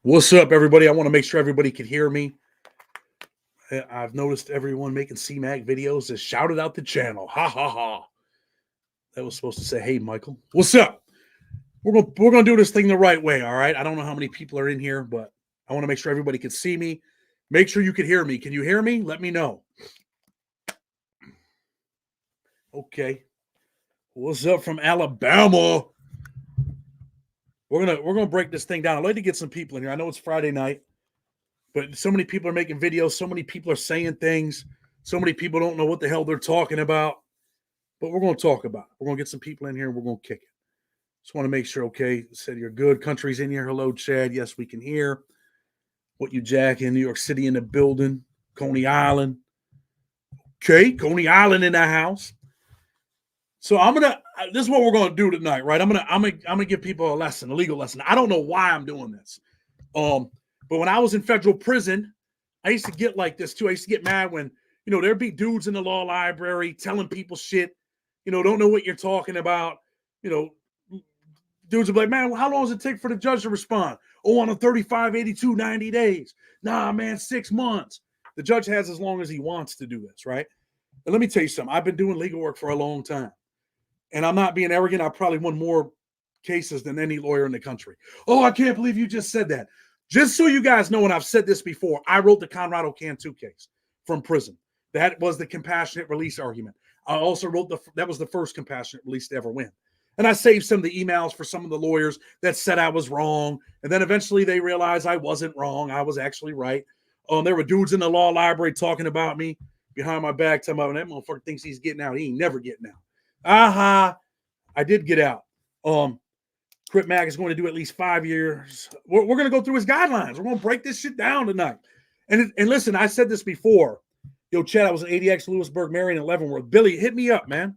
What's up, everybody? I want to make sure everybody can hear me. I've noticed everyone making C-Mac videos has shouted out the channel. Ha ha ha. That was supposed to say, hey, Michael. What's up? We're gonna do this thing the right way, all right? I don't know how many people are in here, but I want to make sure everybody can see me. Make sure you can hear me. Can you hear me? Let me know. Okay. What's up from Alabama? We're gonna break this thing down. I'd like to get some people in here. I know it's Friday night, but so many people are making videos. So many people are saying things. So many people don't know what the hell they're talking about. But we're going to talk about it. We're going to get some people in here and we're going to kick it. Just want to make sure, okay, said you're good. Country's in here. Hello, Chad. Yes, we can hear. What you jack in New York City in the building. Coney Island. Okay, Coney Island in the house. So this is what we're going to do tonight, right? I'm gonna give people a lesson, a legal lesson. I don't know why I'm doing this. But when I was in federal prison, I used to get like this too. I used to get mad when, there'd be dudes in the law library telling people shit, don't know what you're talking about. Dudes would be like, man, how long does it take for the judge to respond? Oh, on a 35, 82, 90 days. Nah, man, 6 months. The judge has as long as he wants to do this, right? And let me tell you something. I've been doing legal work for a long time. And I'm not being arrogant. I've probably won more cases than any lawyer in the country. Oh, I can't believe you just said that. Just so you guys know, and I've said this before, I wrote the Conrado Cantu case from prison. That was the compassionate release argument. I also wrote that was the first compassionate release to ever win. And I saved some of the emails for some of the lawyers that said I was wrong. And then eventually they realized I wasn't wrong. I was actually right. There were dudes in the law library talking about me behind my back, telling me that motherfucker thinks he's getting out. He ain't never getting out. Aha. I did get out. Crip Mac is going to do at least 5 years. We're going to go through his guidelines. We're going to break this shit down tonight. And listen, I said this before. Yo, Chad, I was in ADX, Lewisburg, Marion, and Leavenworth. Billy, hit me up, man.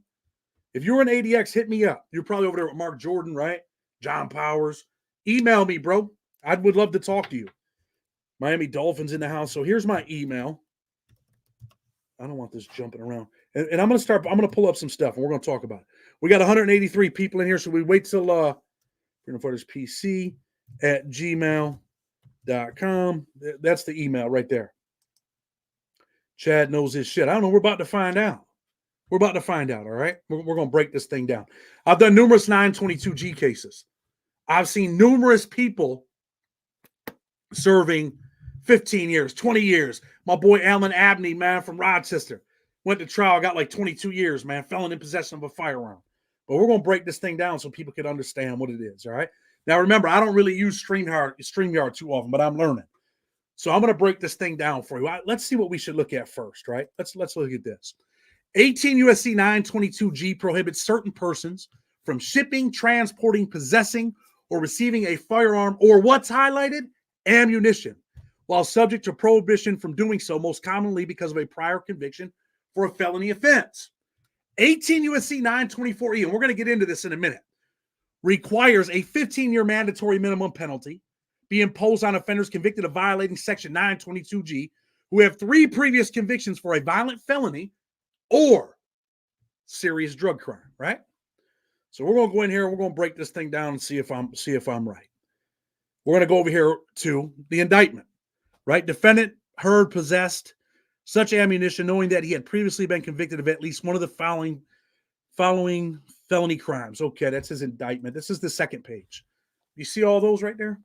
If you're in ADX, hit me up. You're probably over there with Mark Jordan, right? John Powers. Email me, bro. I would love to talk to you. Miami Dolphins in the house. So here's my email. I don't want this jumping around. And I'm going to pull up some stuff, and we're going to talk about it. We got 183 people in here, so we wait till Freedom Fighters PC at gmail.com. That's the email right there. Chad knows his shit. I don't know. We're about to find out. We're about to find out, all right? We're going to break this thing down. I've done numerous 922G cases. I've seen numerous people serving 15 years, 20 years. My boy Alan Abney, man, from Rochester, went to trial, got like 22 years, man, felon in possession of a firearm. But we're going to break this thing down so people can understand what it is, all right? Now, remember, I don't really use StreamYard too often, but I'm learning. So I'm going to break this thing down for you. Let's see what we should look at first, right? Let's look at this. 18 U.S.C. 922G prohibits certain persons from shipping, transporting, possessing, or receiving a firearm or what's highlighted? Ammunition, while subject to prohibition from doing so, most commonly because of a prior conviction for a felony offense. 18 U.S.C. 924E, and we're going to get into this in a minute, requires a 15-year mandatory minimum penalty be imposed on offenders convicted of violating Section 922G who have 3 previous convictions for a violent felony or serious drug crime, right? So we're going to go in here, we're going to break this thing down and see if I'm right. We're going to go over here to the indictment, right? Defendant heard possessed such ammunition knowing that he had previously been convicted of at least one of the following felony crimes. Okay, that's his indictment. This is the second page. You see all those right there?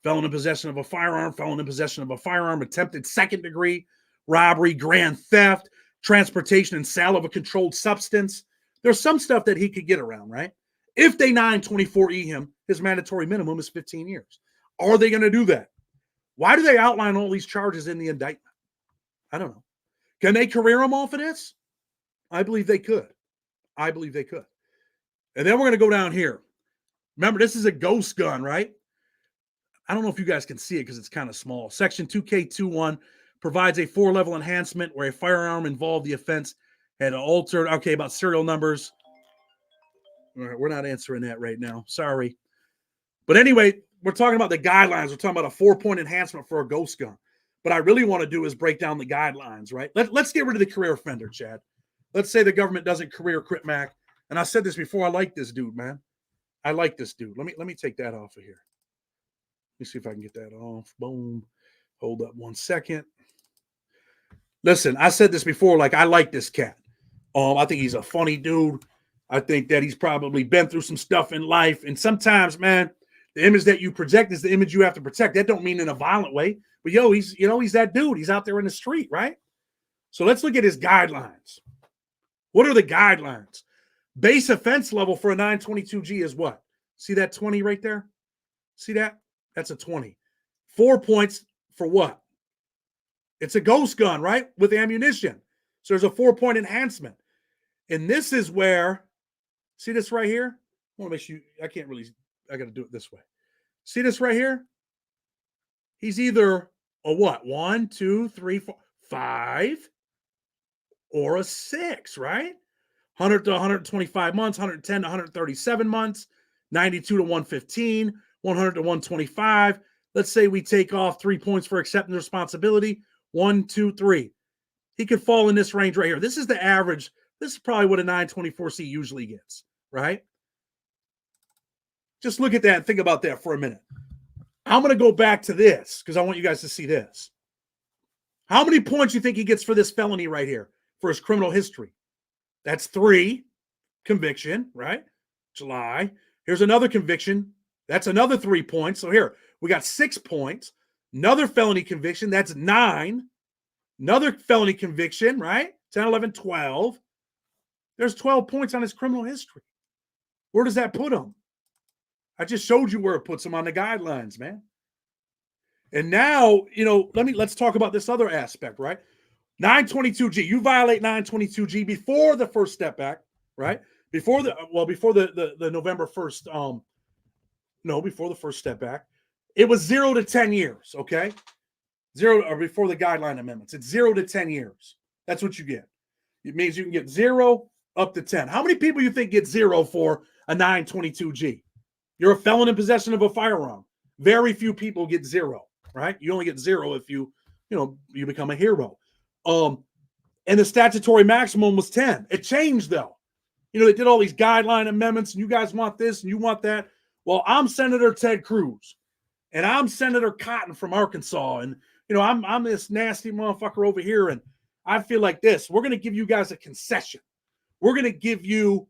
Felon in possession of a firearm, felon in possession of a firearm, attempted second degree robbery, grand theft, transportation and sale of a controlled substance. There's some stuff that he could get around, right? If they 924E him, his mandatory minimum is 15 years. Are they going to do that? Why do they outline all these charges in the indictment? I don't know. Can they career him off of this? I believe they could. And then we're going to go down here. Remember, this is a ghost gun, right? I don't know if you guys can see it because it's kind of small. Section 2K21 provides a 4-level enhancement where a firearm involved the offense had altered. Okay, about serial numbers. All right, we're not answering that right now. Sorry. But anyway, we're talking about the guidelines. We're talking about a 4-point enhancement for a ghost gun. What I really want to do is break down the guidelines, right? Let's get rid of the career offender, Chad. Let's say the government doesn't career Crip Mac. And I said this before, I like this dude, man. I like this dude. Let me take that off of here. me see if I can get that off. Boom. Hold up 1 second. Listen, I said this before, like, I like this cat. I think he's a funny dude. I think that he's probably been through some stuff in life. And sometimes, man, the image that you project is the image you have to protect. That don't mean in a violent way. But, he's that dude. He's out there in the street, right? So let's look at his guidelines. What are the guidelines? Base offense level for a 922G is what? See that 20 right there? See that? That's a 20. 4 points for what? It's a ghost gun, right? With ammunition. So there's a 4-point enhancement. And this is where, see this right here? I want to make sure I got to do it this way. See this right here? He's either a what? 1, 2, 3, 4, 5, or a 6, right? 100 to 125 months, 110 to 137 months, 92 to 115, 100 to 125. Let's say we take off 3 points for accepting responsibility. 1, 2, 3. He could fall in this range right here. This is the average. This is probably what a 924C usually gets, right? Just look at that and think about that for a minute. I'm going to go back to this because I want you guys to see this. How many points do you think he gets for this felony right here, for his criminal history? That's 3. Conviction, right? July. Here's another conviction. That's another 3 points. So here, we got 6 points. Another felony conviction. That's 9. Another felony conviction, right? 10, 11, 12. There's 12 points on his criminal history. Where does that put him? I just showed you where it puts him on the guidelines, man. And now, let's talk about this other aspect, right? 922G. You violate 922G before the First Step Act, right? Before the November 1st, before the First Step Act. It was 0 to 10 years, okay? 0 or before the guideline amendments. It's 0 to 10 years. That's what you get. It means you can get 0 up to 10. How many people you think get 0 for a 922G? You're a felon in possession of a firearm. Very few people get 0, right? You only get 0 if you become a hero. And the statutory maximum was 10. It changed though. They did all these guideline amendments, and you guys want this and you want that. Well, I'm Senator Ted Cruz, and I'm Senator Cotton from Arkansas, and I'm this nasty motherfucker over here, and I feel like this. We're going to give you guys a concession. We're going to give you,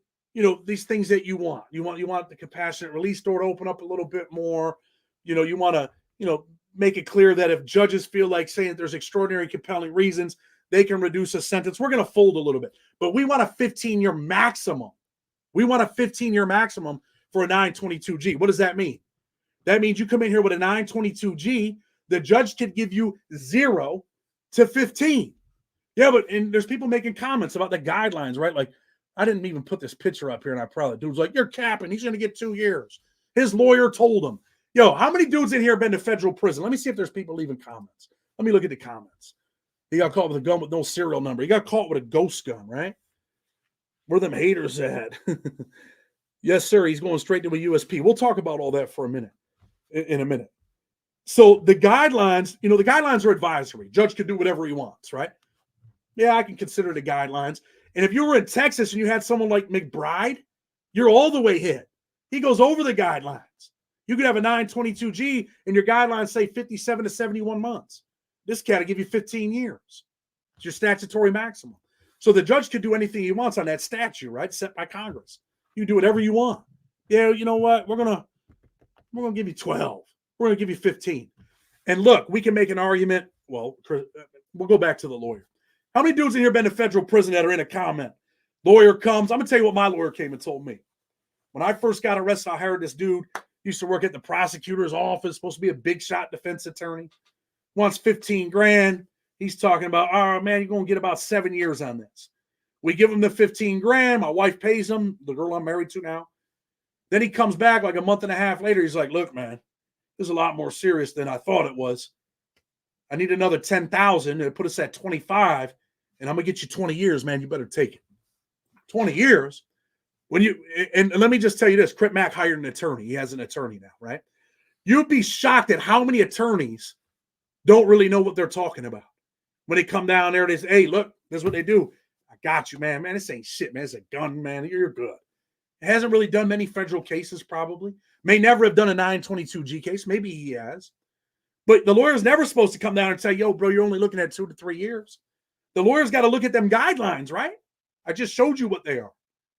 these things that you want. You want the compassionate release door to open up a little bit more. You want to, make it clear that if judges feel like saying that there's extraordinary compelling reasons, they can reduce a sentence. We're going to fold a little bit, but we want a 15-year maximum. We want a 15-year maximum for a 922G. What does that mean? That means you come in here with a 922G, the judge could give you 0 to 15. Yeah, and there's people making comments about the guidelines, right? Like, I didn't even put this picture up here, and I probably, dude's like, you're capping. He's going to get 2 years. His lawyer told him. Yo, how many dudes in here have been to federal prison? Let me see if there's people leaving comments. Let me look at the comments. He got caught with a gun with no serial number. He got caught with a ghost gun, right? Where them haters at? Yes, sir. He's going straight to a USP. We'll talk about all that for a minute, in a minute. So the guidelines, the guidelines are advisory. Judge can do whatever he wants, right? Yeah, I can consider the guidelines. And if you were in Texas and you had someone like McBride, you're all the way hit. He goes over the guidelines. You could have a 922G and your guidelines say 57 to 71 months. This cat will give you 15 years. It's your statutory maximum. So the judge can do anything he wants on that statute, right? Set by Congress. You do whatever you want. Yeah, you know what? We're gonna give you 12. We're gonna give you 15. And look, we can make an argument. Well, we'll go back to the lawyer. How many dudes in here been to federal prison that are in a comment? Lawyer comes. I'm gonna tell you what my lawyer came and told me. When I first got arrested, I hired this dude. Used to work at the prosecutor's office. Supposed to be a big shot defense attorney. Wants 15 grand. He's talking about, oh man, you're gonna get about 7 years on this. We give him the 15 grand. My wife pays him, the girl I'm married to now. Then he comes back like a month and a half later. He's like, look, man, this is a lot more serious than I thought it was. I need another 10,000 to put us at 25, and I'm gonna get you 20 years, man. You better take it. 20 years. And let me just tell you this: Crip Mac hired an attorney. He has an attorney now, right? You'd be shocked at how many attorneys don't really know what they're talking about. When they come down there, they say, hey, look, this is what they do. I got you, man. Man, this ain't shit, man. It's a gun, man. You're good. Hasn't really done many federal cases, probably. May never have done a 922G case. Maybe he has. But the lawyer's never supposed to come down and say, yo, bro, you're only looking at 2 to 3 years. The lawyer's got to look at them guidelines, right? I just showed you what they are.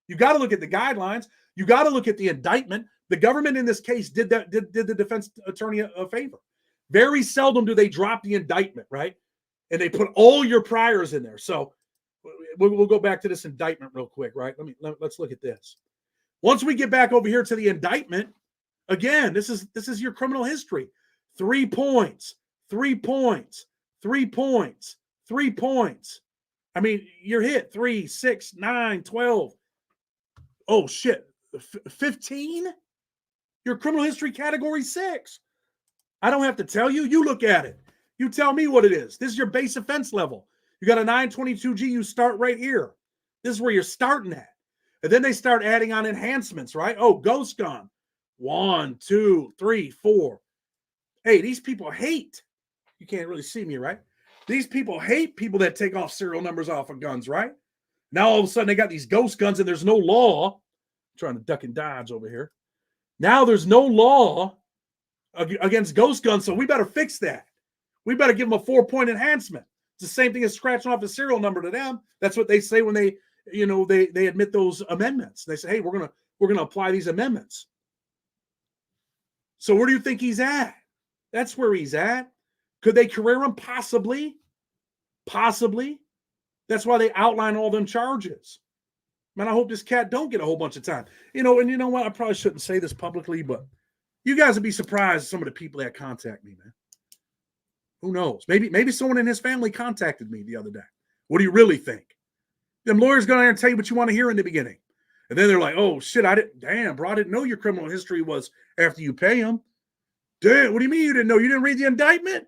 You got to look at the guidelines. You got to look at the indictment. The government in this case did the defense attorney a favor. Very seldom do they drop the indictment, right? And they put all your priors in there. So we'll go back to this indictment real quick, right? Let's look at this. Once we get back over here to the indictment, again, this is your criminal history. 3 points, 3 points, 3 points, 3 points. I mean, you're hit 3, 6, 9, 12. Oh, shit. 15? Your criminal history category 6. I don't have to tell you. You look at it. You tell me what it is. This is your base offense level. You got a 922G. You start right here. This is where you're starting at. And then they start adding on enhancements, right? Oh, ghost gun. 1, 2, 3, 4. Hey, these people hate. You can't really see me, right? These people hate people that take off serial numbers off of guns, right? Now all of a sudden they got these ghost guns and there's no law. I'm trying to duck and dodge over here. Now there's no law against ghost guns, so we better fix that. We better give them a 4-point enhancement. It's the same thing as scratching off a serial number to them. That's what they say when they admit those amendments. They say, hey, we're gonna apply these amendments. So where do you think he's at? That's where he's at. Could they career him? Possibly. Possibly. That's why they outline all them charges. Man, I hope this cat don't get a whole bunch of time. And you know what? I probably shouldn't say this publicly, but you guys would be surprised at some of the people that contact me, man. Who knows? Maybe someone in his family contacted me the other day. What do you really think? Them lawyers go out there and tell you what you want to hear in the beginning. And then they're like, oh, shit, damn, bro, I didn't know your criminal history was after you pay them. Damn, what do you mean you didn't know? You didn't read the indictment?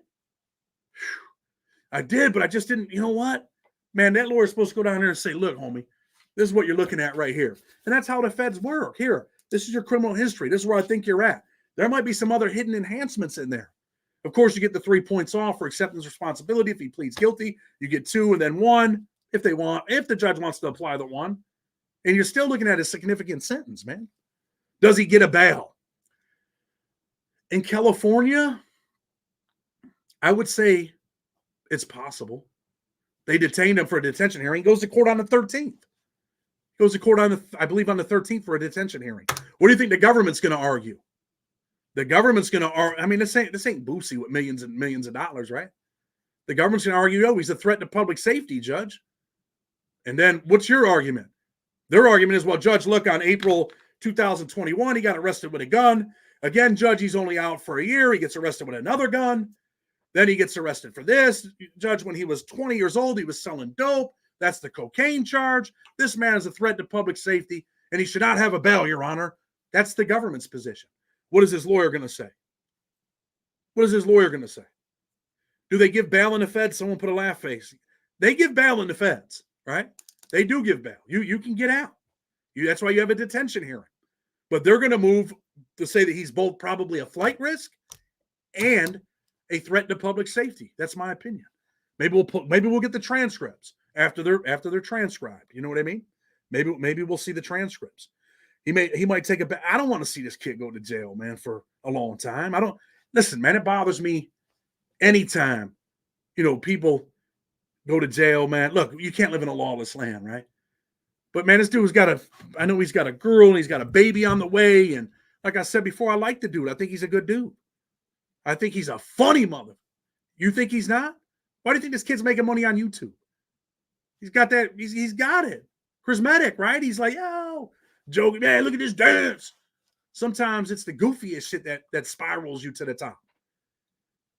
Whew. I did, but I just didn't. You know what? Man, that lawyer's supposed to go down there and say, look, homie, this is what you're looking at right here. And that's how the feds work. Here, this is your criminal history. This is where I think you're at. There might be some other hidden enhancements in there. Of course, you get the 3 points off for acceptance of responsibility. If he pleads guilty, you get 2 and then 1 if the judge wants to apply the 1. And you're still looking at a significant sentence, man. Does he get a bail? In California, I would say it's possible. They detained him for a detention hearing. Goes to court on the 13th. Goes to court I believe on the 13th for a detention hearing. What do you think the government's going to argue? The government's going to argue. I mean, this ain't Boosie with millions and millions of dollars, right? The government's going to argue, oh, he's a threat to public safety, Judge. And then what's your argument? Their argument is, well, Judge, look, on April 2021, he got arrested with a gun. Again, Judge, he's only out for a year. He gets arrested with another gun. Then he gets arrested for this. Judge, when he was 20 years old, he was selling dope. That's the cocaine charge. This man is a threat to public safety, and he should not have a bail, Your Honor. That's the government's position. What is his lawyer going to say? What is his lawyer going to say? Do they give bail in the feds? Someone put a laugh face. They give bail in the feds, right? They do give bail. You can get out. That's why you have a detention hearing. But they're going to move to say that he's both probably a flight risk and a threat to public safety. That's my opinion. Maybe we'll get the transcripts after they're transcribed. You know what I mean? Maybe we'll see the transcripts. He might take a. I don't want to see this kid go to jail, man, for a long time. Listen, man. It bothers me anytime, people go to jail, man. Look, you can't live in a lawless land, right? But man, this dude's I know he's got a girl and he's got a baby on the way. And like I said before, I like the dude. I think he's a good dude. I think he's a funny mother. You think he's not? Why do you think this kid's making money on YouTube? He's got that. He's got it. Charismatic, right? He's like, yo, joking, man, look at this dance. Sometimes it's the goofiest shit that spirals you to the top.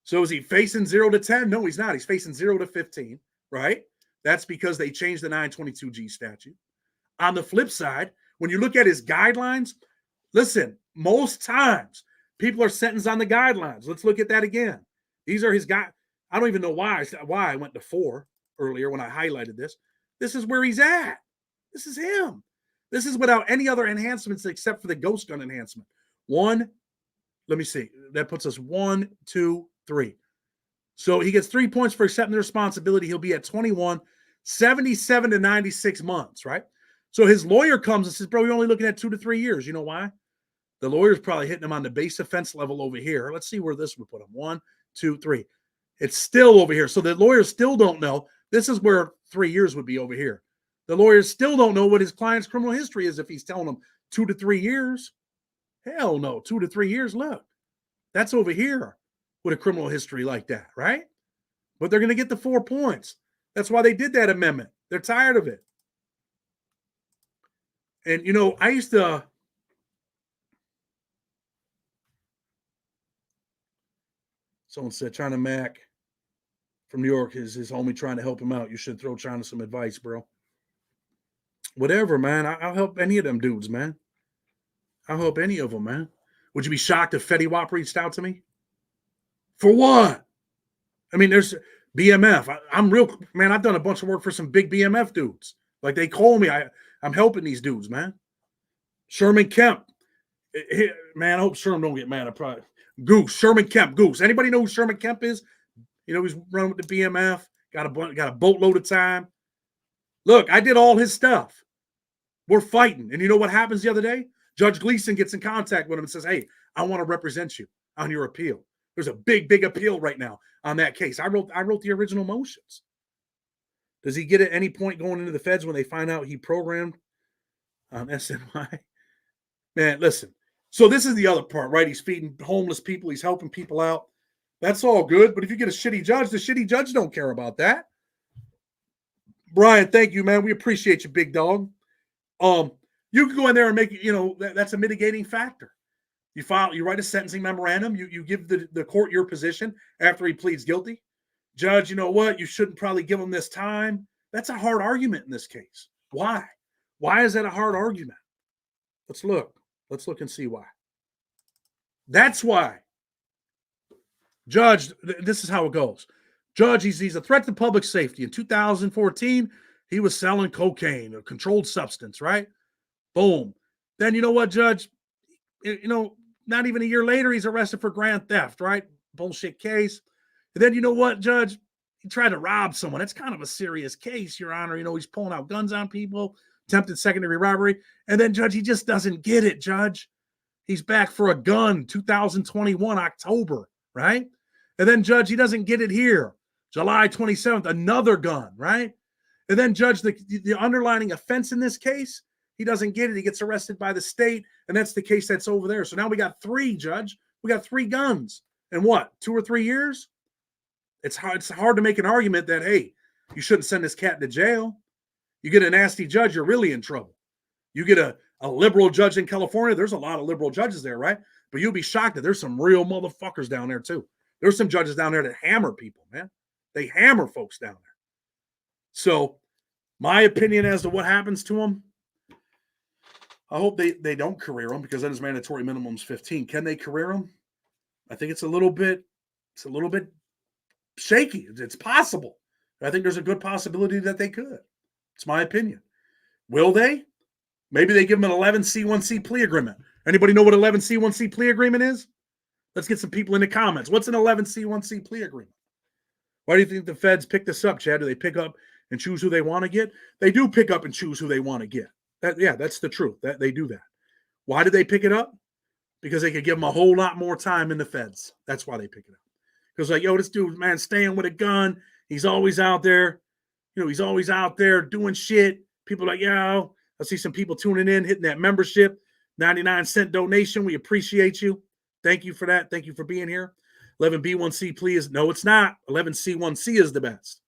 So is he facing 0 to 10? No, he's not. He's facing 0 to 15, right? That's because they changed the 922G statute. On the flip side, when you look at his guidelines, listen, most times people are sentenced on the guidelines. Let's look at that again. These are his guidelines. I don't even know why I went to 4 earlier when I highlighted this. This is where he's at. This is him. This is without any other enhancements except for the ghost gun enhancement. 1, let me see. That puts us 1, 2, 3. So he gets 3 points for accepting the responsibility. He'll be at 21, 77 to 96 months, right? So his lawyer comes and says, bro, you're only looking at 2 to 3 years. You know why? The lawyer's probably hitting him on the base offense level over here. Let's see where this would put him. 1, 2, 3. It's still over here. So the lawyers still don't know. This is where 3 years would be over here. The lawyers still don't know what his client's criminal history is if he's telling them 2 to 3 years. Hell no, 2 to 3 years. Look, that's over here with a criminal history like that, right? But they're going to get the 4 points. That's why they did that amendment. They're tired of it. And, you know, I used to, someone said China Mac from New York is his homie trying to help him out. You should throw China some advice, bro. Whatever, man. I'll help any of them dudes, man. I'll help any of them, man. Would you be shocked if Fetty Wap reached out to me? For what? I mean, there's BMF. I'm real, man. I've done a bunch of work for some big BMF dudes. Like, they call me. I'm helping these dudes, man. Sherman Kemp. Man, I hope Sherman don't get mad. I probably Goose. Sherman Kemp. Goose. Anybody know who Sherman Kemp is? You know, he's running with the BMF. Got a boatload of time. Look, I did all his stuff. We're fighting. And you know what happens the other day? Judge Gleason gets in contact with him and says, hey, I want to represent you on your appeal. There's a big, big appeal right now on that case. I wrote the original motions. Does he get at any point going into the feds when they find out he programmed SNY? Man, listen. So this is the other part, right? He's feeding homeless people. He's helping people out. That's all good. But if you get a shitty judge, the shitty judge don't care about that. Brian, thank you, man. We appreciate you, big dog. You can go in there and make it, you know, that's a mitigating factor. You write a sentencing memorandum. You give the court your position after he pleads guilty. Judge, you know what? You shouldn't probably give him this time. That's a hard argument in this case. Why? Why is that a hard argument? Let's look. Let's look and see why. That's why. Judge, this is how it goes. Judge, he's a threat to public safety. In 2014, he was selling cocaine, a controlled substance, right? Boom. Then you know what, Judge? You know, not even a year later, he's arrested for grand theft, right? Bullshit case. And then you know what, Judge? He tried to rob someone. That's kind of a serious case, Your Honor. You know, he's pulling out guns on people, attempted secondary robbery. And then, Judge, he just doesn't get it, Judge. He's back for a gun, 2021, October, right? And then, Judge, he doesn't get it here. July 27th, another gun, right? And then, Judge, the underlying offense in this case, he doesn't get it. He gets arrested by the state, and that's the case that's over there. So now we got 3, Judge. We got 3 guns. And what, 2 or 3 years? It's hard to make an argument that, hey, you shouldn't send this cat to jail. You get a nasty judge, you're really in trouble. You get a liberal judge in California. There's a lot of liberal judges there, right? But you'll be shocked that there's some real motherfuckers down there, too. There's some judges down there that hammer people, man. They hammer folks down there. So my opinion as to what happens to them, I hope they don't career him, because then his mandatory minimum is 15. Can they career him? I think it's a little bit shaky. It's possible. I think there's a good possibility that they could. It's my opinion. Will they? Maybe they give him an 11C1C plea agreement. Anybody know what 11C1C plea agreement is? Let's get some people in the comments. What's an 11C1C plea agreement? Why do you think the feds pick this up, Chad? Do they pick up and choose who they want to get? They do pick up and choose who they want to get. That's the truth. That they do that. Why did they pick it up? Because they could give them a whole lot more time in the feds. That's why they pick it up. Because like, yo, this dude, man, staying with a gun. He's always out there. You know, he's always out there doing shit. People are like, yo, I see some people tuning in, hitting that membership. 99-cent donation. We appreciate you. Thank you for that. Thank you for being here. 11B1C plea is, no, it's not. 11C1C is the best.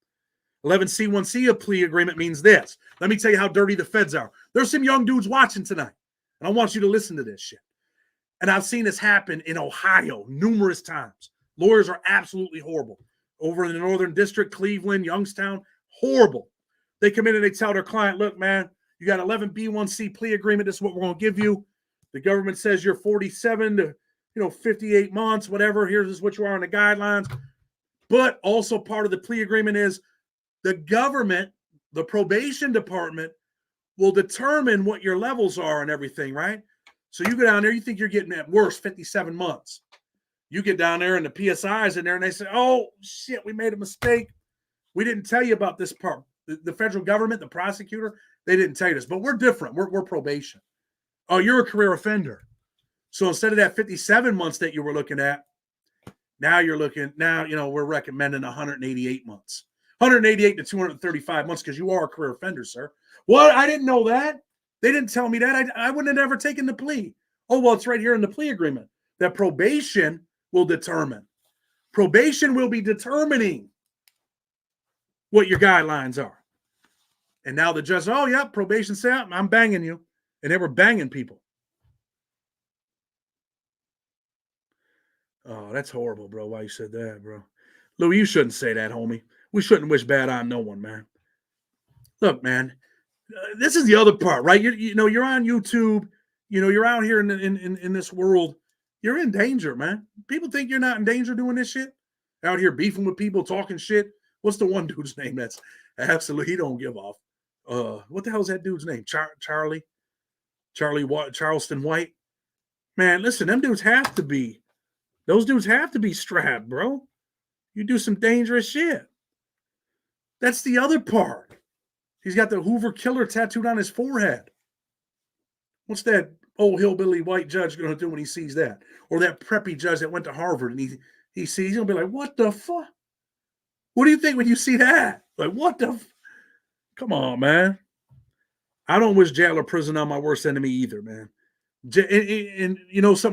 11C1C, a plea agreement, means this. Let me tell you how dirty the feds are. There's some young dudes watching tonight, and I want you to listen to this shit. And I've seen this happen in Ohio numerous times. Lawyers are absolutely horrible. Over in the Northern District, Cleveland, Youngstown, horrible. They come in and they tell their client, look, man, you got 11B1C plea agreement. This is what we're going to give you. The government says you're 47 to 58 months, whatever. Here's what you are on the guidelines. But also part of the plea agreement is the government, the probation department, will determine what your levels are and everything, right? So you go down there, you think you're getting at worst 57 months. You get down there and the PSI's in there and they say, oh, shit, we made a mistake. We didn't tell you about this part. The federal government, the prosecutor, They didn't tell you this, but we're different. We're probation. Oh, you're a career offender. So instead of that 57 months that you were looking at, now we're recommending 188 months. 188 to 235 months because you are a career offender, sir. What? I didn't know that. They didn't tell me that. I wouldn't have never taken the plea. Oh, well, it's right here in the plea agreement that probation will determine. Probation will be determining what your guidelines are. And now the judge, oh, yeah, probation said, I'm banging you. And they were banging people. Oh, that's horrible, bro. Why you said that, bro? Louis, you shouldn't say that, homie. We shouldn't wish bad on no one, man. Look, man, this is the other part, right? You're on YouTube. You're out here in this world. You're in danger, man. People think you're not in danger doing this shit. Out here beefing with people, talking shit. What's the one dude's name that's absolutely, he don't give off? What the hell is that dude's name? Charlie Charleston White. Man, listen, those dudes have to be strapped, bro. You do some dangerous shit. That's the other part. He's got the Hoover Killer tattooed on his forehead. What's that old hillbilly white judge going to do when he sees that? Or that preppy judge that went to Harvard and he sees, he's going to be like, what the fuck? What do you think when you see that? Like, what the Come on, man. I don't wish jail or prison on my worst enemy either, man. And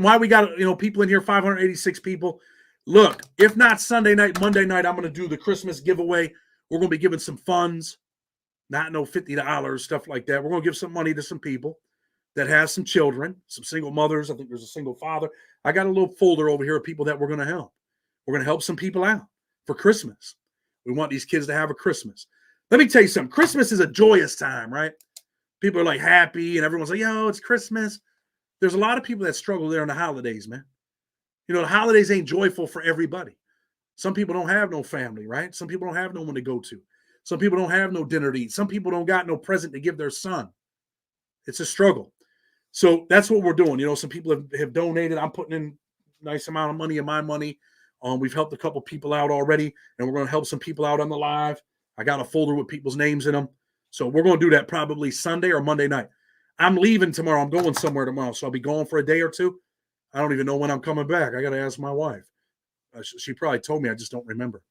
why we got, people in here, 586 people. Look, if not Sunday night, Monday night, I'm going to do the Christmas giveaway. We're going to be giving some funds, not no $50, stuff like that. We're going to give some money to some people that have some children, some single mothers. I think there's a single father. I got a little folder over here of people that we're going to help. We're going to help some people out for Christmas. We want these kids to have a Christmas. Let me tell you something. Christmas is a joyous time, right? People are like happy and everyone's like, yo, it's Christmas. There's a lot of people that struggle there in the holidays, man. The holidays ain't joyful for everybody. Some people don't have no family, right? Some people don't have no one to go to. Some people don't have no dinner to eat. Some people don't got no present to give their son. It's a struggle. So that's what we're doing. Some people have donated. I'm putting in a nice amount of money in my money. We've helped a couple people out already, and we're going to help some people out on the live. I got a folder with people's names in them. So we're going to do that probably Sunday or Monday night. I'm leaving tomorrow. I'm going somewhere tomorrow. So I'll be gone for a day or two. I don't even know when I'm coming back. I got to ask my wife. She probably told me. I just don't remember.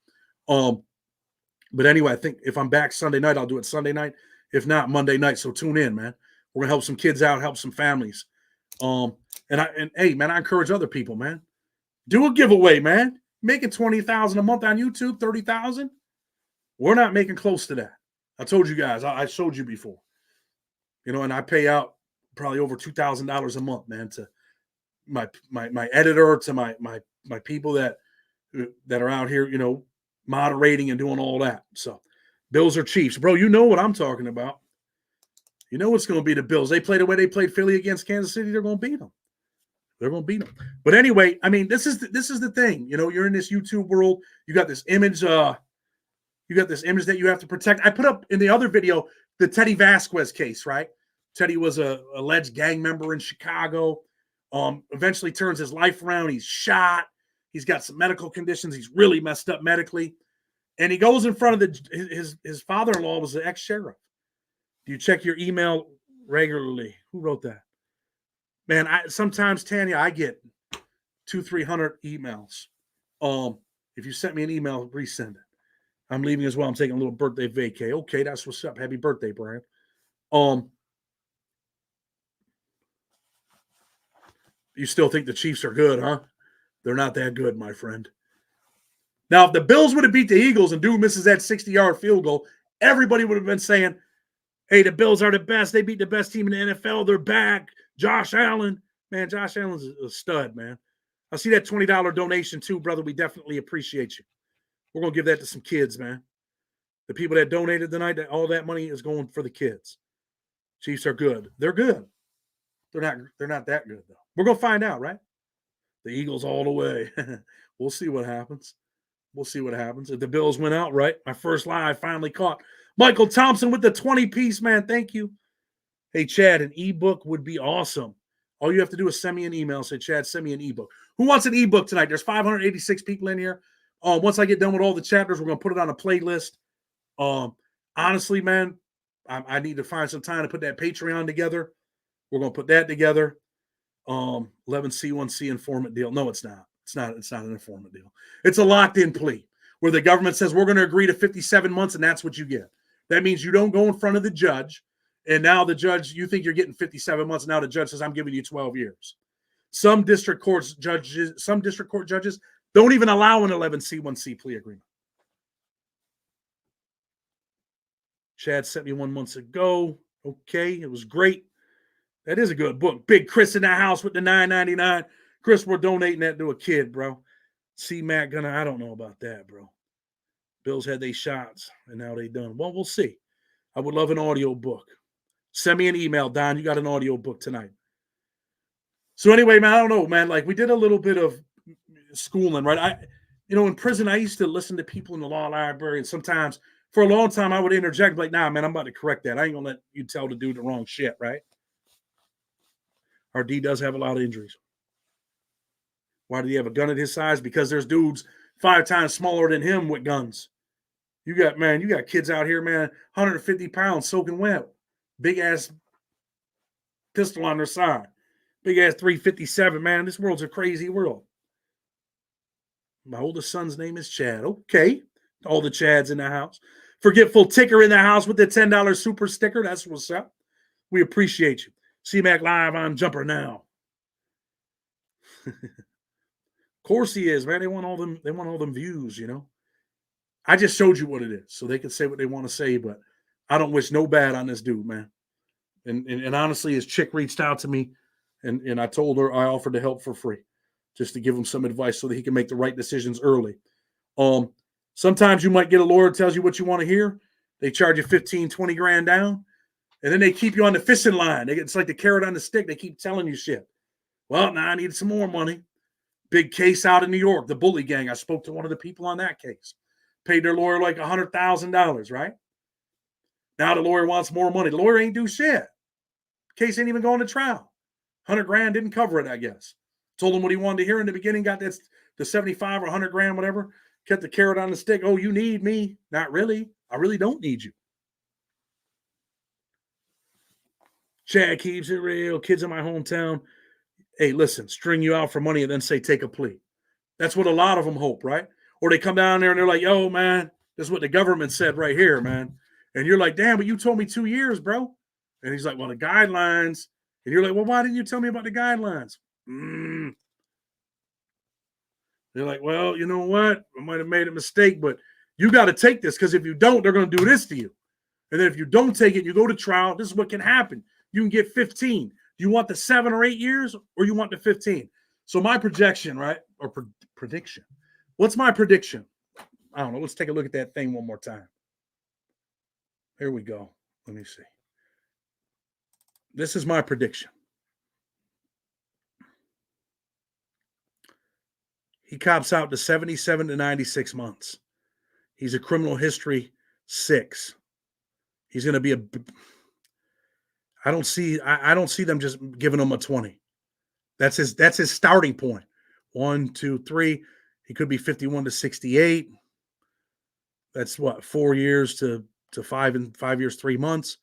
But anyway, I think if I'm back Sunday night, I'll do it Sunday night. If not, Monday night. So tune in, man. We're going to help some kids out, help some families. Hey, man, I encourage other people, man. Do a giveaway, man. Making $20,000 a month on YouTube, $30,000. We're not making close to that. I told you guys. I showed you before. And I pay out probably over $2,000 a month, man, to my editor, to my people that are out here, moderating and doing all that. So Bills are Chiefs. Bro, you know what I'm talking about. You know what's going to be the Bills. They played the way they played Philly against Kansas City. They're going to beat them. They're going to beat them. But anyway, I mean, this is the thing. You're in this YouTube world. You got this image. You got this image that you have to protect. I put up in the other video the Teddy Vasquez case, right? Teddy was a alleged gang member in Chicago. Eventually turns his life around. He's shot. He's got some medical conditions. He's really messed up medically. And he goes in front of his father-in-law was the ex-sheriff. Do you check your email regularly? Who wrote that? Man, sometimes, Tanya, I get 200-300 emails. If you sent me an email, resend it. I'm leaving as well. I'm taking a little birthday vacay. Okay, that's what's up. Happy birthday, Brian. You still think the Chiefs are good, huh? They're not that good, my friend. Now, if the Bills would have beat the Eagles and dude misses that 60-yard field goal, everybody would have been saying, hey, the Bills are the best. They beat the best team in the NFL. They're back. Josh Allen. Man, Josh Allen's a stud, man. I see that $20 donation too, brother. We definitely appreciate you. We're going to give that to some kids, man. The people that donated tonight, all that money is going for the kids. Chiefs are good. They're good. They're not that good, though. We're going to find out, right? The Eagles all the way. We'll see what happens. We'll see what happens. If the Bills went out, right? My first line I finally caught. Michael Thompson with the 20-piece, man. Thank you. Hey, Chad, an ebook would be awesome. All you have to do is send me an email. Say, Chad, send me an ebook. Who wants an ebook tonight? There's 586 people in here. Once I get done with all the chapters, we're going to put it on a playlist. Honestly, man, I need to find some time to put that Patreon together. We're going to put that together. 11C1C informant deal. No, it's not. It's not an informant deal. It's a locked-in plea where the government says we're going to agree to 57 months, and that's what you get. That means you don't go in front of the judge, and now the judge, you think you're getting 57 months, and now the judge says, I'm giving you 12 years. Some district court judges don't even allow an 11C1C plea agreement. Chad sent me 1 month ago. Okay, it was great. That is a good book. Big Chris in the house with the $9.99. Chris, we're donating that to a kid, bro. C Mac gonna, I don't know about that, bro. Bills had their shots, and now they done. Well, we'll see. I would love an audio book. Send me an email, Don. You got an audio book tonight. So anyway, man, I don't know, man. Like, we did a little bit of schooling, right? In prison, I used to listen to people in the law library, and sometimes for a long time I would interject, like, nah, man, I'm about to correct that. I ain't gonna let you tell the dude the wrong shit, right? Our D does have a lot of injuries. Why did he have a gun at his size? Because there's dudes 5 times smaller than him with guns. You got kids out here, man, 150 pounds soaking wet. Big ass pistol on their side. Big ass 357, man. This world's a crazy world. My oldest son's name is Chad. Okay. All the Chads in the house. Forgetful Ticker in the house with the $10 super sticker. That's what's up. We appreciate you. C-Mac live on Jumper now. Of course he is, man. They want all them views, I just showed you what it is, so they can say what they want to say, but I don't wish no bad on this dude, man. And honestly, his chick reached out to me, and I told her I offered to help for free, just to give him some advice so that he can make the right decisions early. Sometimes you might get a lawyer that tells you what you want to hear. They charge you 15, 20 grand down, and then they keep you on the fishing line. It's like the carrot on the stick. They keep telling you shit. Well, now I need some more money. Big case out in New York, the bully gang. I spoke to one of the people on that case. Paid their lawyer like $100,000, right? Now the lawyer wants more money. The lawyer ain't do shit. Case ain't even going to trial. 100 grand didn't cover it, I guess. Told him what he wanted to hear in the beginning, got this, the 75 or 100 grand, whatever. Kept the carrot on the stick. Oh, you need me. Not really. I really don't need you. Chad keeps it real. Kids in my hometown. Hey, listen, string you out for money and then say take a plea. That's what a lot of them hope, right? Or they come down there and they're like, yo, man, this is what the government said right here, man. And you're like, damn, but you told me 2 years, bro. And he's like, well, the guidelines. And you're like, well, why didn't you tell me about the guidelines? They're like, well, you know what? I might have made a mistake, but you got to take this, because if you don't, they're going to do this to you. And then if you don't take it, you go to trial. This is what can happen. You can get 15. Do you want the 7 or 8 years, or you want the 15? So my projection, right? Or prediction. What's my prediction? I don't know. Let's take a look at that thing one more time. Here we go. Let me see. This is my prediction. He cops out to 77 to 96 months. He's a criminal history 6. He's going to be I don't see them just giving him a 20. That's his starting point. 1, 2, 3. He could be 51 to 68. That's what, 4 years to 5 and 5 years, 3 months.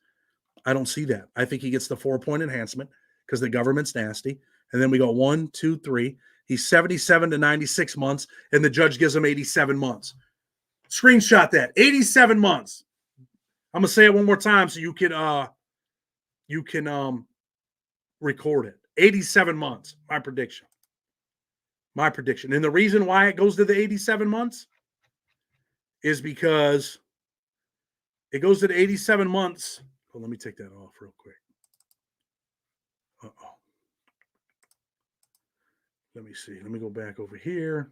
I don't see that. I think he gets the 4-point enhancement because the government's nasty. And then we go 1, 2, 3. He's 77 to 96 months, and the judge gives him 87 months. Screenshot that. 87 months. I'm gonna say it one more time so you can record it. 87 months. My prediction. My prediction. And the reason why it goes to the 87 months is because it goes to the 87 months. Oh, let me take that off real quick. Uh-oh. Let me see. Let me go back over here.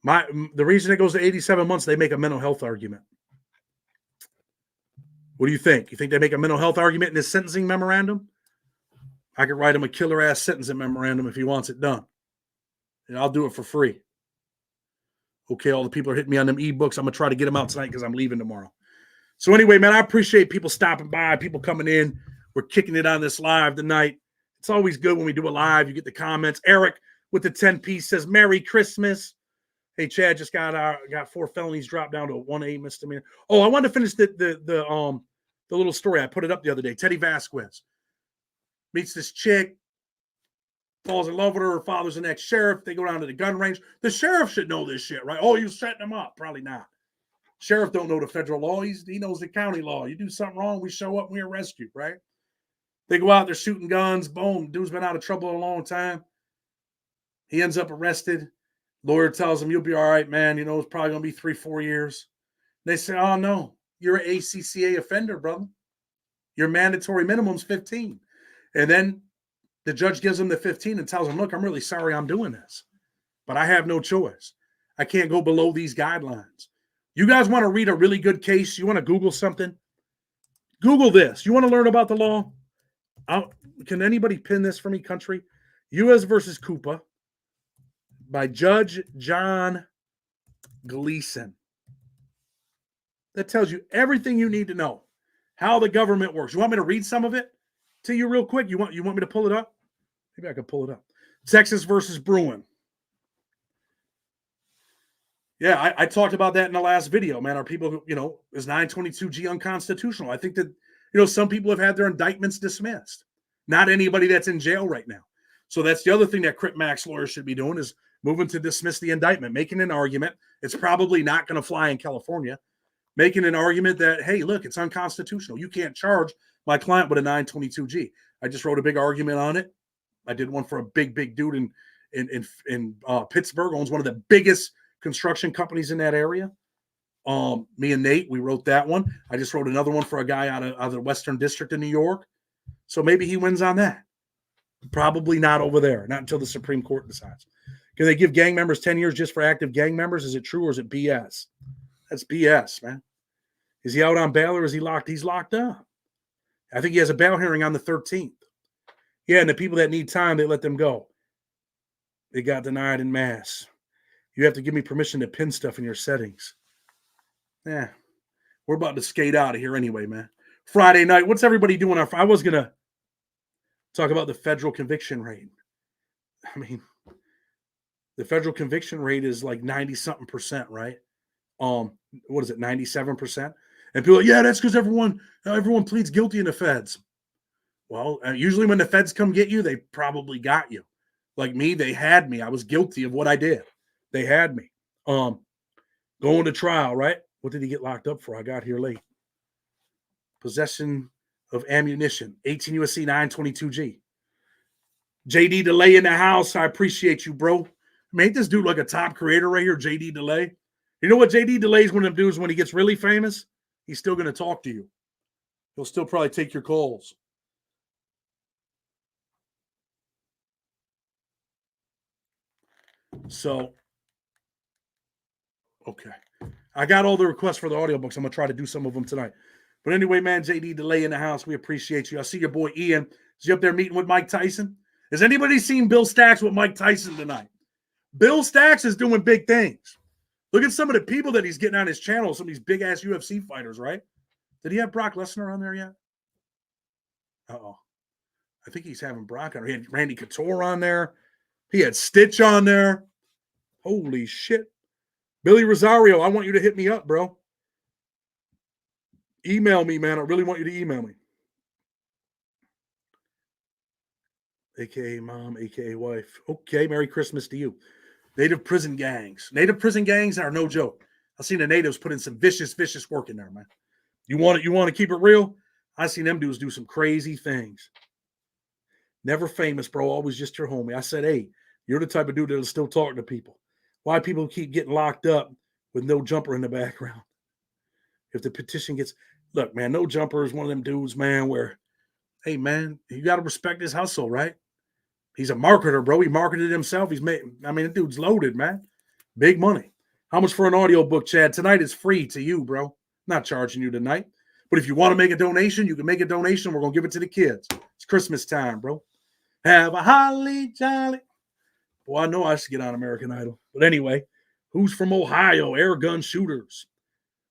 The reason it goes to 87 months, they make a mental health argument. What do you think? You think they make a mental health argument in his sentencing memorandum? I could write him a killer-ass sentencing memorandum if he wants it done. And I'll do it for free. Okay, all the people are hitting me on them ebooks. I'm going to try to get them out tonight because I'm leaving tomorrow. So anyway, man, I appreciate people stopping by, people coming in. We're kicking it on this live tonight. It's always good when we do a live. You get the comments. Eric with the 10-piece says, Merry Christmas. Hey, Chad just got 4 felonies dropped down to a 1A misdemeanor. Oh, I wanted to finish the The little story, I put it up the other day. Teddy Vasquez meets this chick, falls in love with her. Her father's an ex-sheriff. They go down to the gun range. The sheriff should know this shit, right? Oh, you setting him up. Probably not. Sheriff don't know the federal law. He knows the county law. You do something wrong, we show up and we arrest you, right? They go out, they're shooting guns. Boom, dude's been out of trouble a long time. He ends up arrested. Lawyer tells him, you'll be all right, man. You know, it's probably going to be 3-4 years. They say, oh, no, you're an ACCA offender, brother. Your mandatory minimum's 15. And then the judge gives him the 15 and tells him, look, I'm really sorry I'm doing this, but I have no choice. I can't go below these guidelines. You guys want to read a really good case? You want to Google something? Google this. You want to learn about the law? Can anybody pin this for me, country? U.S. versus Koopa by Judge John Gleason. That tells you everything you need to know, how the government works. You want me to read some of it to you real quick? You want me to pull it up? Maybe I could pull it up. Texas versus Bruin. Yeah, I talked about that in the last video, man. Are people, is 922G unconstitutional? I think that, some people have had their indictments dismissed. Not anybody that's in jail right now. So that's the other thing that Crip Mac's lawyers should be doing, is moving to dismiss the indictment, making an argument. It's probably not going to fly in California. Making an argument that, hey, look, it's unconstitutional. You can't charge my client with a 922G. I just wrote a big argument on it. I did one for a big dude in Pittsburgh, owns one of the biggest construction companies in that area. Me and Nate, we wrote that one. I just wrote another one for a guy out of the Western District of New York. So maybe he wins on that. Probably not over there, not until the Supreme Court decides. Can they give gang members 10 years just for active gang members? Is it true or is it BS? That's BS, man. Is he out on bail or is he locked? He's locked up. I think he has a bail hearing on the 13th. Yeah, and the people that need time, they let them go. They got denied en masse. You have to give me permission to pin stuff in your settings. Yeah, we're about to skate out of here anyway, man. Friday night, what's everybody doing? I was going to talk about the federal conviction rate. I mean, the federal conviction rate is like 90-something%, right? What is it, 97%? And people are like, yeah, that's because everyone pleads guilty in the feds. Well, usually when the feds come get you, they probably got you. Like me, they had me. I was guilty of what I did. They had me. Going to trial, right? What did he get locked up for? I got here late. Possession of ammunition, 18 U.S.C. 922G. JD Delay in the house. I appreciate you, bro. I mean, ain't this dude like a top creator right here, JD Delay? You know what JD Delay is one of them dudes when he gets really famous? He's still going to talk to you. He'll still probably take your calls. So, okay. I got all the requests for the audiobooks. I'm going to try to do some of them tonight. But anyway, man, JD Delay in the house. We appreciate you. I see your boy Ian. Is he up there meeting with Mike Tyson? Has anybody seen Bill Stacks with Mike Tyson tonight? Bill Stacks is doing big things. Look at some of the people that he's getting on his channel, some of these big-ass UFC fighters, right? Did he have Brock Lesnar on there yet? Uh-oh. I think he's having Brock on there. He had Randy Couture on there. He had Stitch on there. Holy shit. Billy Rosario, I want you to hit me up, bro. Email me, man. I really want you to email me. AKA mom, AKA wife. Okay, Merry Christmas to you. Native prison gangs. Native prison gangs are no joke. I've seen the natives put in some vicious work in there, man. You want to keep it real? I've seen them dudes do some crazy things. Never famous, bro. Always just your homie. I said, hey, you're the type of dude that'll still talk to people. Why people keep getting locked up with no jumper in the background? If the petition gets... Look, man, no jumper is one of them dudes, man, where, hey, man, you got to respect his hustle, right? He's a marketer, bro. He marketed himself. The dude's loaded, man. Big money. How much for an audiobook, Chad? Tonight is free to you, bro. Not charging you tonight. But if you want to make a donation, you can make a donation. We're going to give it to the kids. It's Christmas time, bro. Have a holly jolly. Well, I know I should get on American Idol. But anyway, who's from Ohio? Air gun shooters.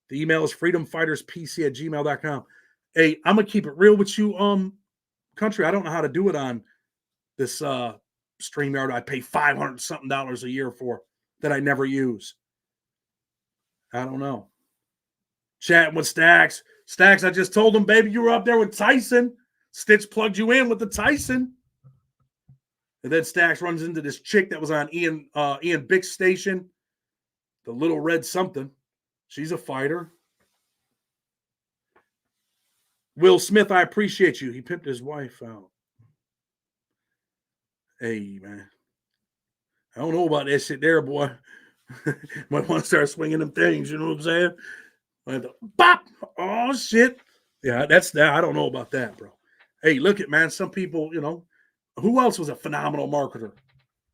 The email is freedomfighterspc@gmail.com. Hey, I'm going to keep it real with you, country. I don't know how to do it on this StreamYard I pay $500-something a year for that I never use. I don't know. Chatting with Stacks. Stacks, I just told him, baby, you were up there with Tyson. Stitch plugged you in with the Tyson. And then Stacks runs into this chick that was on Ian Bick's station, the Little Red something. She's a fighter. Will Smith, I appreciate you. He pimped his wife out. Hey, man. I don't know about that shit there, boy. Might want to start swinging them things, you know what I'm saying? Like bop! Oh, shit. Yeah, that's that. I don't know about that, bro. Hey, look at, man, some people, you know, who else was a phenomenal marketer?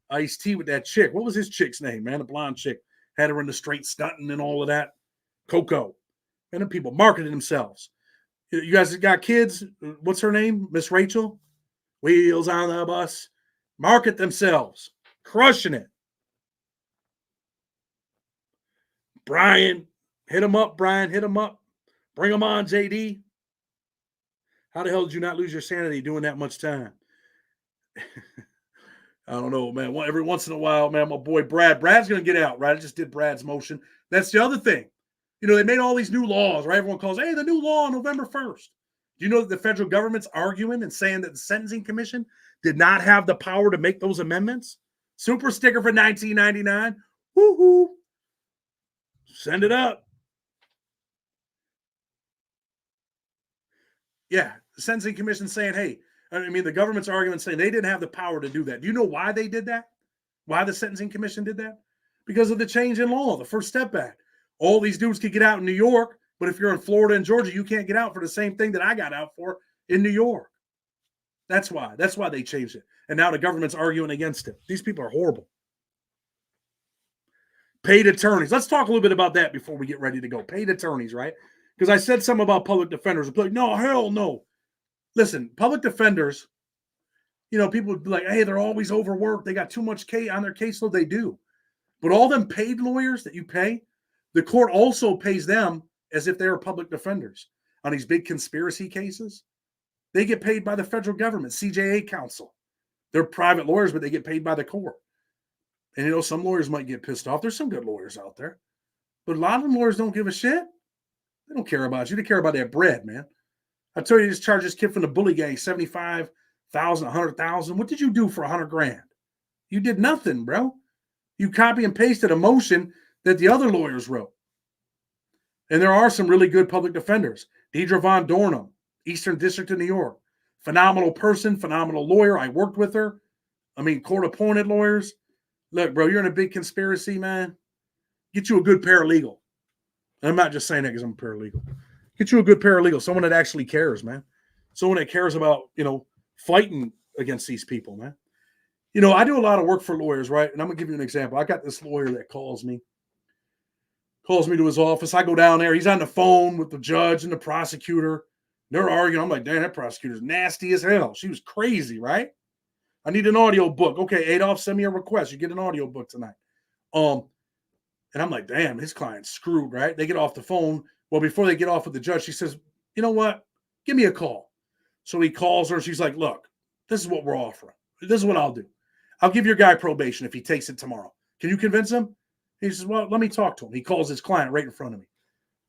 Ice-T with that chick. What was his chick's name, man? The blonde chick. Had her in the straight stunting and all of that. Coco. And then people marketed themselves. You guys got kids? What's her name? Miss Rachel? Wheels on the bus. Market themselves. Crushing it. Brian. Hit him up, Brian. Hit him up. Bring him on, JD. How the hell did you not lose your sanity doing that much time? I don't know, man. Every once in a while, man, my boy Brad's going to get out, right? I just did Brad's motion. That's the other thing. You know, they made all these new laws, right? Everyone calls, hey, the new law on November 1st. Do you know that the federal government's arguing and saying that the Sentencing Commission did not have the power to make those amendments? Super sticker for $19.99. Woohoo. Send it up. Yeah, the Sentencing Commission saying, hey, I mean, the government's arguing saying they didn't have the power to do that. Do you know why they did that? Why the Sentencing Commission did that? Because of the change in law, the First Step Act. All these dudes could get out in New York, but if you're in Florida and Georgia, you can't get out for the same thing that I got out for in New York. That's why. That's why they changed it. And now the government's arguing against it. These people are horrible. Paid attorneys. Let's talk a little bit about that before we get ready to go. Paid attorneys, right? Because I said something about public defenders. Like, no, hell no. Listen, public defenders, you know, people would be like, hey, they're always overworked. They got too much on their caseload. They do. But all them paid lawyers that you pay, the court also pays them as if they were public defenders on these big conspiracy cases. They get paid by the federal government, CJA counsel. They're private lawyers, but they get paid by the court. And, you know, some lawyers might get pissed off. There's some good lawyers out there. But a lot of them lawyers don't give a shit. They don't care about you. They care about that bread, man. I tell you, just charge this kid from the bully gang $75,000, $100,000. What did you do for $100,000? You did nothing, bro. You copy and pasted a motion that the other lawyers wrote. And there are some really good public defenders. Deidre Von Dornum, Eastern District of New York. Phenomenal person, phenomenal lawyer. I worked with her. I mean, court-appointed lawyers. Look, bro, you're in a big conspiracy, man. Get you a good paralegal. And I'm not just saying that because I'm a paralegal. Get you a good paralegal, someone that actually cares, man. Someone that cares about, you know, fighting against these people, man. You know, I do a lot of work for lawyers, right? And I'm going to give you an example. I got this lawyer that calls me to his office. I go down there. He's on the phone with the judge and the prosecutor. They're arguing. I'm like, damn, that prosecutor's nasty as hell. She was crazy, right? I need an audio book. Okay, Adolph, send me a request. You get an audio book tonight. And I'm like, damn, his client's screwed, right? They get off the phone. Well, before they get off with the judge, she says, you know what? Give me a call. So he calls her. She's like, look, this is what we're offering. This is what I'll do. I'll give your guy probation if he takes it tomorrow. Can you convince him? He says, well, let me talk to him. He calls his client right in front of me.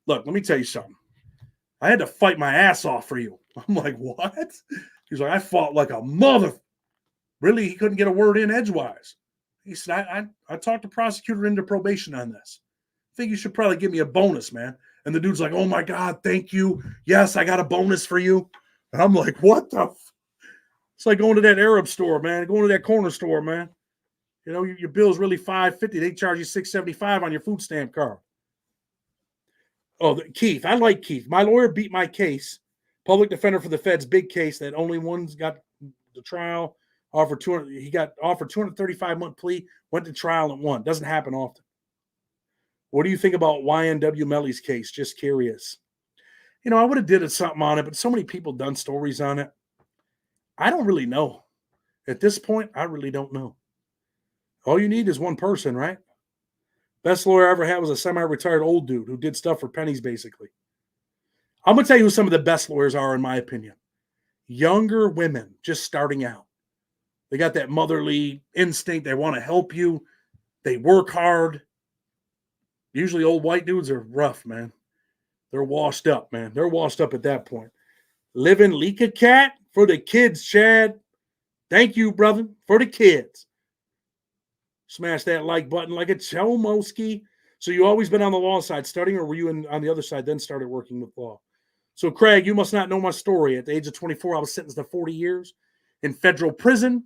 Look, let me tell you something. I had to fight my ass off for you. I'm like, what? He's like, I fought like a mother. Really, he couldn't get a word in edgewise. He said, I talked the prosecutor into probation on this. I think you should probably give me a bonus, man. And the dude's like, oh, my God, thank you. Yes, I got a bonus for you. And I'm like, what the It's like going to that Arab store, man, going to that corner store, man. You know, your bill's really $5.50. They charge you $6.75 on your food stamp card. Oh, Keith. I like Keith. My lawyer beat my case. Public defender for the feds, big case that only one's got the trial. He got offered 235-month plea, went to trial and won. Doesn't happen often. What do you think about YNW Melly's case? Just curious. You know, I would have did something on it, but so many people done stories on it. I don't really know. At this point, I really don't know. All you need is one person, right? Best lawyer I ever had was a semi-retired old dude who did stuff for pennies, basically. I'm going to tell you who some of the best lawyers are, in my opinion. Younger women just starting out. They got that motherly instinct. They want to help you. They work hard. Usually old white dudes are rough, man. They're washed up, man. They're washed up at that point. Living Lika Cat for the kids, Chad. Thank you, brother, for the kids. Smash that like button like a Chomoski. So you always been on the law side studying, or were you on the other side then started working with law? So, Craig, you must not know my story. At the age of 24, I was sentenced to 40 years in federal prison.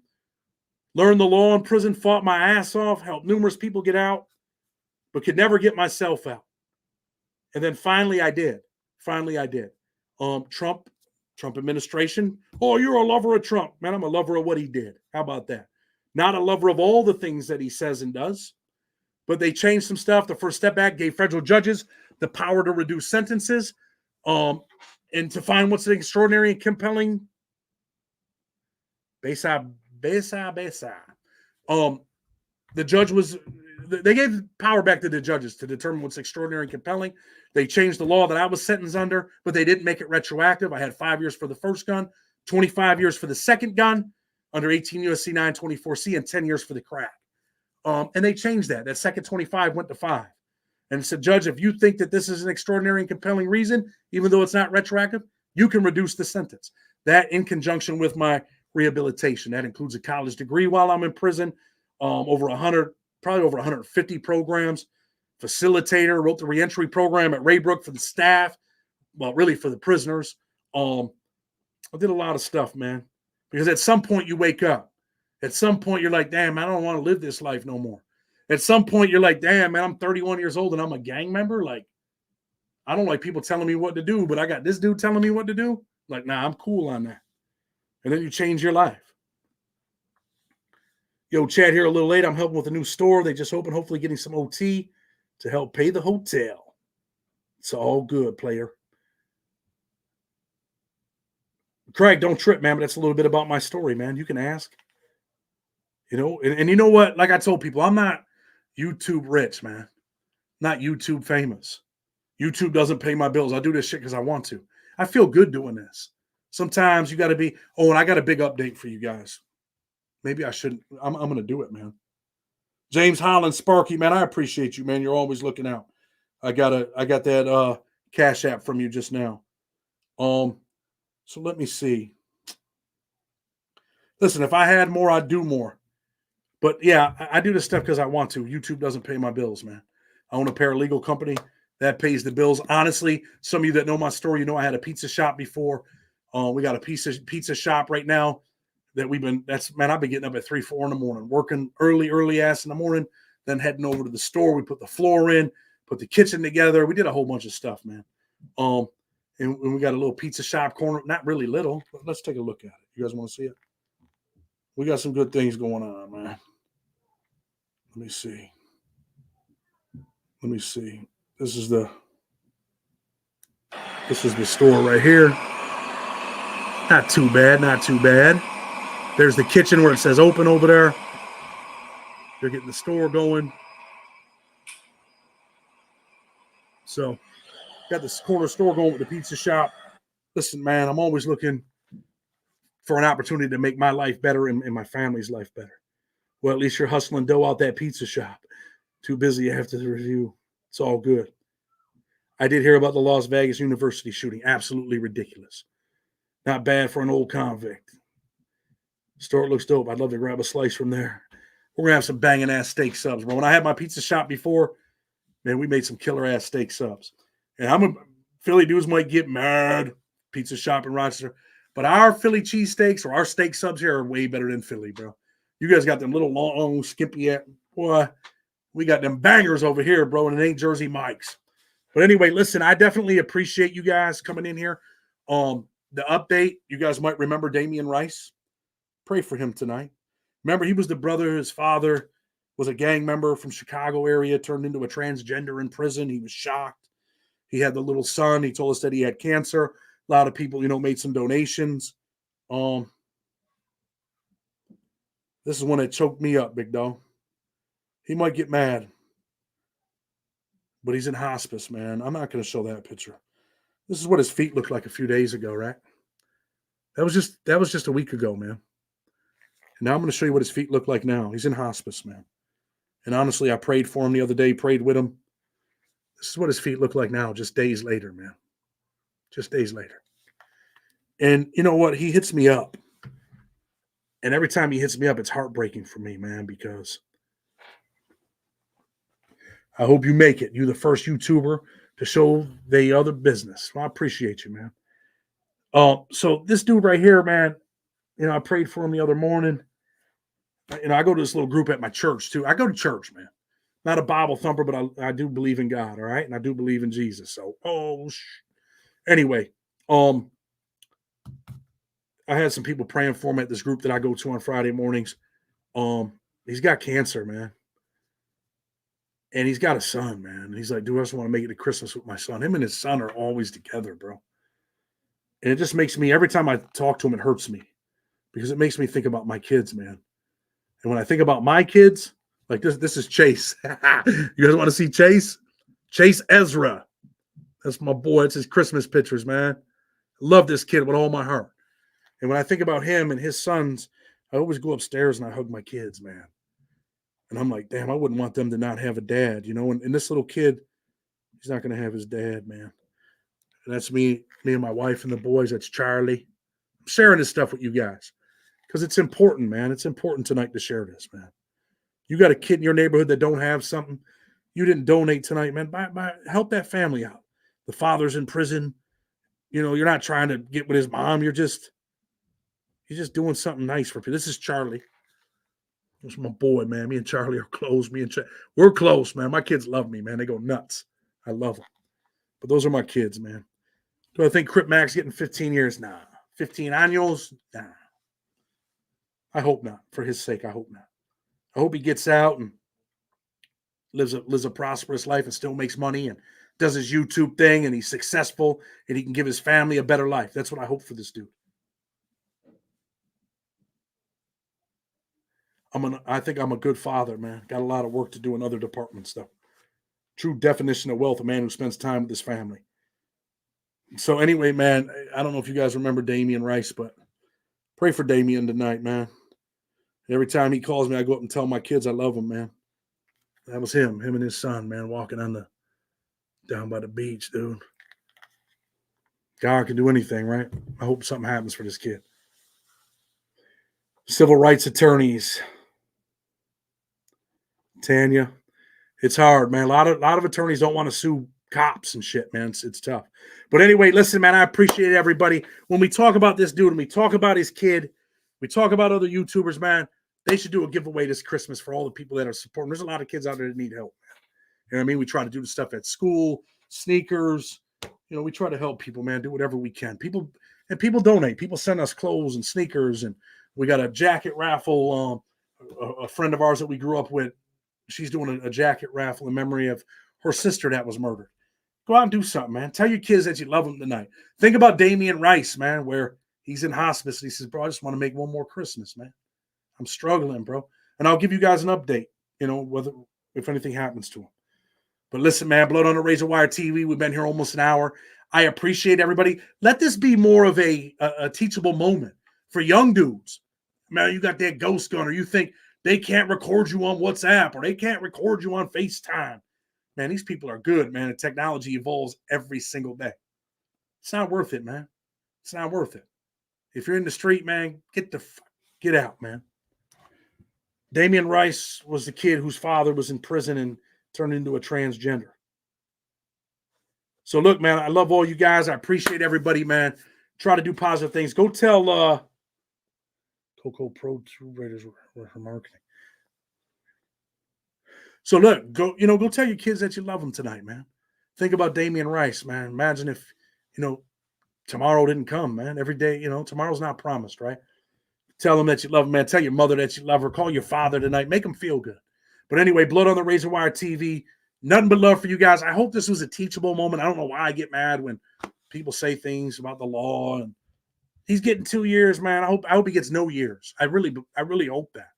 Learned the law in prison, fought my ass off, helped numerous people get out, but could never get myself out. And then finally I did. Trump administration. Oh, you're a lover of Trump. Man, I'm a lover of what he did. How about that? Not a lover of all the things that he says and does, but they changed some stuff. The First Step Act gave federal judges the power to reduce sentences and to find what's an extraordinary and compelling. Besa. The judge was, they gave power back to the judges to determine what's extraordinary and compelling. They changed the law that I was sentenced under, but they didn't make it retroactive. I had 5 years for the first gun, 25 years for the second gun under 18 U.S.C. 924C, and 10 years for the crack. And they changed that. That second 25 went to 5. And said, Judge, if you think that this is an extraordinary and compelling reason, even though it's not retroactive, you can reduce the sentence. That in conjunction with my rehabilitation. That includes a college degree while I'm in prison, over 150 programs, facilitator, wrote the reentry program at Raybrook for the staff, well, really for the prisoners. I did a lot of stuff, man, because at some point you wake up. At some point you're like, damn, I don't want to live this life no more. At some point you're like, damn, man, I'm 31 years old and I'm a gang member. Like, I don't like people telling me what to do, but I got this dude telling me what to do. Like, nah, I'm cool on that. And then you change your life. Yo, Chad here a little late. I'm helping with a new store. They just opened, hopefully getting some OT to help pay the hotel. It's all good, player. Craig, don't trip, man, but that's a little bit about my story, man. You can ask. You know, and you know what? Like I told people, I'm not YouTube rich, man. Not YouTube famous. YouTube doesn't pay my bills. I do this shit because I want to. I feel good doing this. Sometimes you got to be, oh, and I got a big update for you guys. Maybe I shouldn't. I'm going to do it, man. James Holland, Sparky, man, I appreciate you, man. You're always looking out. I got that Cash App from you just now. So let me see. Listen, if I had more, I'd do more. But yeah, I do this stuff because I want to. YouTube doesn't pay my bills, man. I own a paralegal company that pays the bills. Honestly, some of you that know my story, you know I had a pizza shop before. We got a pizza shop right now that I've been getting up at 3, 4 in the morning, working early ass in the morning, then heading over to the store. We put the floor in, put the kitchen together. We did a whole bunch of stuff, man. And we got a little pizza shop corner, not really little, but let's take a look at it. You guys want to see it? We got some good things going on, man. Let me see. This is the store right here. Not too bad. There's the kitchen where it says open over there. They're getting the store going. So, got this corner store going with the pizza shop. Listen, man, I'm always looking for an opportunity to make my life better and my family's life better. Well, at least you're hustling dough out that pizza shop. Too busy after the review. It's all good. I did hear about the Las Vegas University shooting. Absolutely ridiculous. Not bad for an old convict. Store looks dope. I'd love to grab a slice from there. We're going to have some banging ass steak subs, bro. When I had my pizza shop before, man, we made some killer ass steak subs. And Philly dudes might get mad, pizza shop in Rochester, but our Philly cheesesteaks or our steak subs here are way better than Philly, bro. You guys got them little long, skimpy, boy. We got them bangers over here, bro, and it ain't Jersey Mike's. But anyway, listen, I definitely appreciate you guys coming in here. The update, you guys might remember Damian Rice. Pray for him tonight. Remember, he was the brother, his father was a gang member from Chicago area, turned into a transgender in prison. He was shocked. He had the little son. He told us that he had cancer. A lot of people, made some donations. This is one that choked me up, big dog. He might get mad. But he's in hospice, man. I'm not going to show that picture. This is what his feet looked like a few days ago, right? That was just a week ago, man. And now I'm going to show you what his feet look like now. He's in hospice, man. And honestly, I prayed for him the other day, prayed with him. This is what his feet look like now, just days later, man. Just days later. And you know what? He hits me up. And every time he hits me up, it's heartbreaking for me, man, because I hope you make it. You're the first YouTuber to show the other business. Well, I appreciate you, man. So this dude right here, man, I prayed for him the other morning. I go to this little group at my church too. I go to church, man. Not a Bible thumper, but I do believe in God, all right? And I do believe in Jesus. So, anyway, I had some people praying for him at this group that I go to on Friday mornings. He's got cancer, man. And he's got a son, man. And he's like, dude, I just want to make it to Christmas with my son. Him and his son are always together, bro. And it just makes me, every time I talk to him, it hurts me because it makes me think about my kids, man. And when I think about my kids, like this is Chase. You guys want to see Chase? Chase Ezra. That's my boy. It's his Christmas pictures, man. I love this kid with all my heart. And when I think about him and his sons, I always go upstairs and I hug my kids, man. And I'm like, damn, I wouldn't want them to not have a dad, And this little kid, he's not going to have his dad, man. And that's me and my wife and the boys. That's Charlie. I'm sharing this stuff with you guys because it's important, man. It's important tonight to share this, man. You got a kid in your neighborhood that don't have something. You didn't donate tonight, man. Help that family out. The father's in prison. You're not trying to get with his mom. You're just doing something nice for people. This is Charlie. This is my boy, man. Me and Charlie are close. We're close, man. My kids love me, man. They go nuts. I love them. But those are my kids, man. Do I think Crip Mac's getting 15 years? Nah. 15 años? Nah. I hope not. For his sake, I hope not. I hope he gets out and lives a prosperous life and still makes money and does his YouTube thing and he's successful and he can give his family a better life. That's what I hope for this dude. I think I'm a good father, man. Got a lot of work to do in other departments, though. True definition of wealth, a man who spends time with his family. So anyway, man, I don't know if you guys remember Damian Rice, but pray for Damian tonight, man. Every time he calls me, I go up and tell my kids I love him, man. That was him and his son, man, walking down by the beach, dude. God can do anything, right? I hope something happens for this kid. Civil rights attorneys. Tanya, it's hard, man. A lot of attorneys don't want to sue cops and shit, man. It's tough. But anyway, listen, man, I appreciate everybody. When we talk about this dude and we talk about his kid, we talk about other YouTubers, man, they should do a giveaway this Christmas for all the people that are supporting. There's a lot of kids out there that need help, man. You know what I mean? We try to do the stuff at school, sneakers. We try to help people, man, do whatever we can. People donate. People send us clothes and sneakers. And we got a jacket raffle. A friend of ours that we grew up with, she's doing a jacket raffle in memory of her sister that was murdered. Go out and do something, man. Tell your kids that you love them tonight. Think about Damian Rice, man, where he's in hospice. And he says, bro, I just want to make one more Christmas, man. I'm struggling, bro. And I'll give you guys an update, if anything happens to him. But listen, man, Blood on the Razor Wire TV, we've been here almost an hour. I appreciate everybody. Let this be more of a teachable moment for young dudes. Man, you got that ghost gun, or you think they can't record you on WhatsApp, or they can't record you on FaceTime. Man, these people are good, man. And technology evolves every single day. It's not worth it, man. It's not worth it. If you're in the street, man, get out, man. Damian Rice was the kid whose father was in prison and turned into a transgender. So look, man, I love all you guys. I appreciate everybody, man. Try to do positive things. Go tell Coco Pro 2 Raiders were her marketing. So look, go tell your kids that you love them tonight, man. Think about Damian Rice, man. Imagine if, tomorrow didn't come, man. Every day, tomorrow's not promised, right? Tell them that you love them, man. Tell your mother that you love her. Call your father tonight. Make them feel good. But anyway, Blood on the Razor Wire TV. Nothing but love for you guys. I hope this was a teachable moment. I don't know why I get mad when people say things about the law. And he's getting 2 years, man. I hope he gets no years. I really hope that.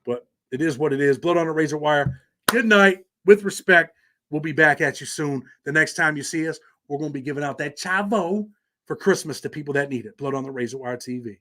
But it is what it is. Blood on the Razor Wire. Good night. With respect, we'll be back at you soon. The next time you see us, we're going to be giving out that chavo for Christmas to people that need it. Blood on the Razor Wire TV.